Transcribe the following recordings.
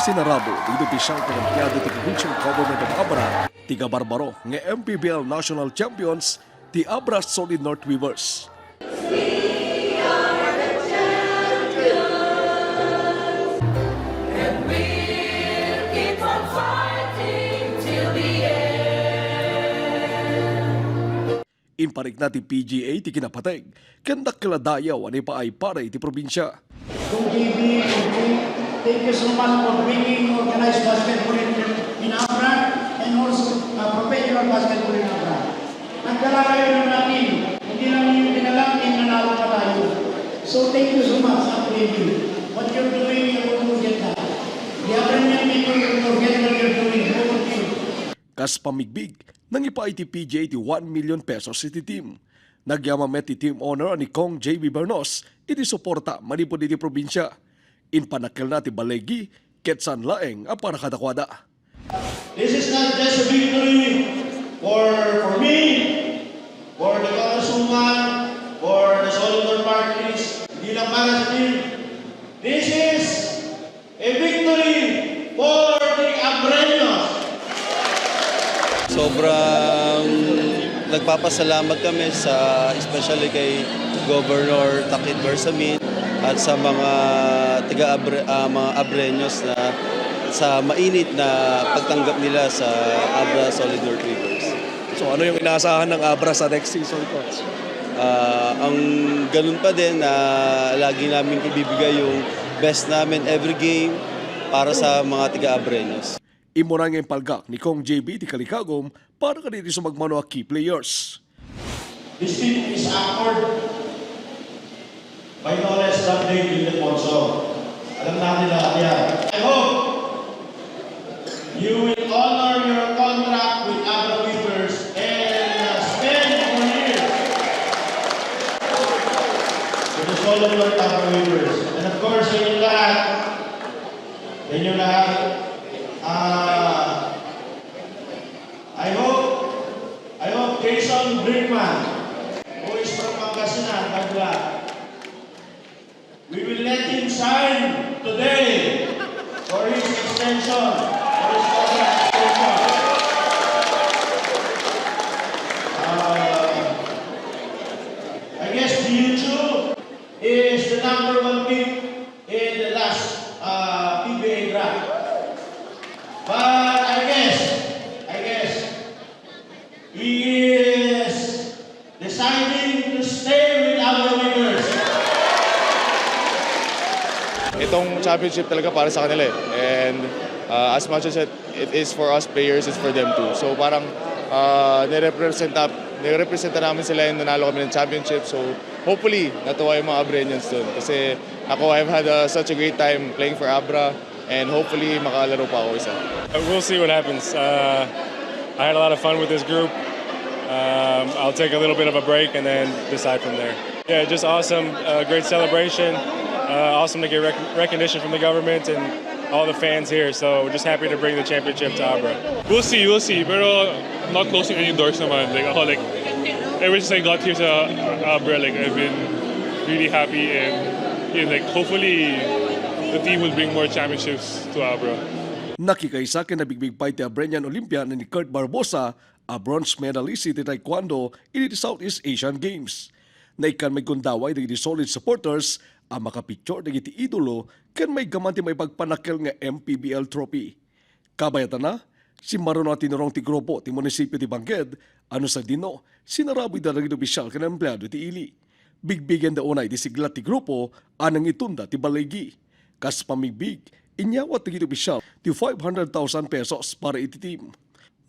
sinarabo dito bisang pinampiado ti Provincial Government of Abra, tiga Barbaro, ng MPBL National Champions, ti Abra Solid North Weavers. Inparik na ti PGA ti kinapateg, kandak kiladayaw ani pa ay para iti probinsya. JB, thank you so much for bringing organized basketball in Abra and also professional basketball in Abra. Nagdala kayo ng natin, hindi lang yung dinalang, nanalo pa tayo. So thank you so much, JB. What you're doing, you're going to get that. The Abranian people will forget what you're doing. Kas pamigbig, nang ipa iti PGA ti 1 million pesos iti team. Nagyama met ti team owner ni Kong J.B. Bernos iti suporta manipod iti probinsya. Inpanakil na ti balegi, ketsan laeng a para kadakwada. This is not just a victory for me, for the Congresswoman, for the Solid North parties, hindi lang para sa team. This is a victory for the Abreños. Sobrang nagpapasalamat kami sa especially kay Governor Takit Bersamin at sa mga mga Abreños na sa mainit na pagtanggap nila sa Abra Solid North Weavers. So ano yung inaasahan ng Abra sa next season, Coach? Ang ganun pa din na lagi namin ibibigay yung best namin every game para sa mga tiga-Abreños. Imo na ngayong palgak ni Kong JB ti Kalikagom para kanito sa magmano a key players. This team is anchored by no less than David Ildefonso. Alam natin lahat yan. I hope you will honor your contract with Abra Weavers and spend more years with the Solid North Abra Weavers. And of course, sa inyo lahat, I hope Jason Brinkman, who is from Pangasinan, Tagla, we will let him sign today for his extension, for his contract extension. I guess Diuchu is the #1 pick in the last PBA draft. But I guess he is deciding to stay with our Weavers. Itong championship talaga para sa kanila eh. And as much as it is for us players, it's for them too. So parang nirepresenta namin sila yung nanalo kami ng championship. So hopefully, natuwa yung mga Abreñans dun. Kasi ako, I've had such a great time playing for Abra. And hopefully, makalaro pa ako isa. We'll see what happens. I had a lot of fun with this group. I'll take a little bit of a break and then decide from there. Yeah, just awesome. Great celebration. Awesome to get recognition from the government and all the fans here. So we're just happy to bring the championship to Abra. We'll see. Pero not closing any doors naman. Ever since I got here to Abra, I've been really happy and hopefully the team will bring more championships to Abra. Nakikaisa kinabigbig pa iti Abreñan Olympian ni Kurt Barbosa, a bronze medalist iti Taekwondo in the Southeast Asian Games. Naikan may kundaway ng solid supporters ang makapicture ng iti idolo kan may gamanti may pagpanakil nga MPBL trophy. Kabayatan na, si Maruno Tinurong ti grupo ti munisipyo ti Bangged, ano sa dino, sinaraboy na rin opisyal kan empleyado ti Ili. Bigbigan da unay ti siglat ti grupo anang itunda ti balegi. Kas pamigbig, inyawat ti opisyal ti 500,000 pesos para iti team.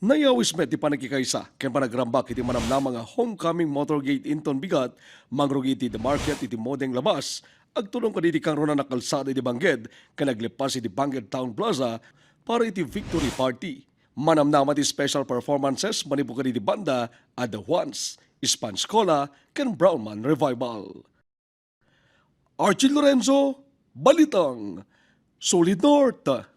Nayawis met ti panagkikaisa ken panagrambak iti manamnama nga homecoming motorgate inton bigat mangrog iti the market iti modeng labas agtulong kaditi kang rona na kalsada iti Bangged ken naglipas iti Bangged Town Plaza para iti victory party. Manamnama ti special performances manipukad iti banda at the Juans, Ispanscola ken Brownman Revival. Archie Lorenzo, Balitang Solid North.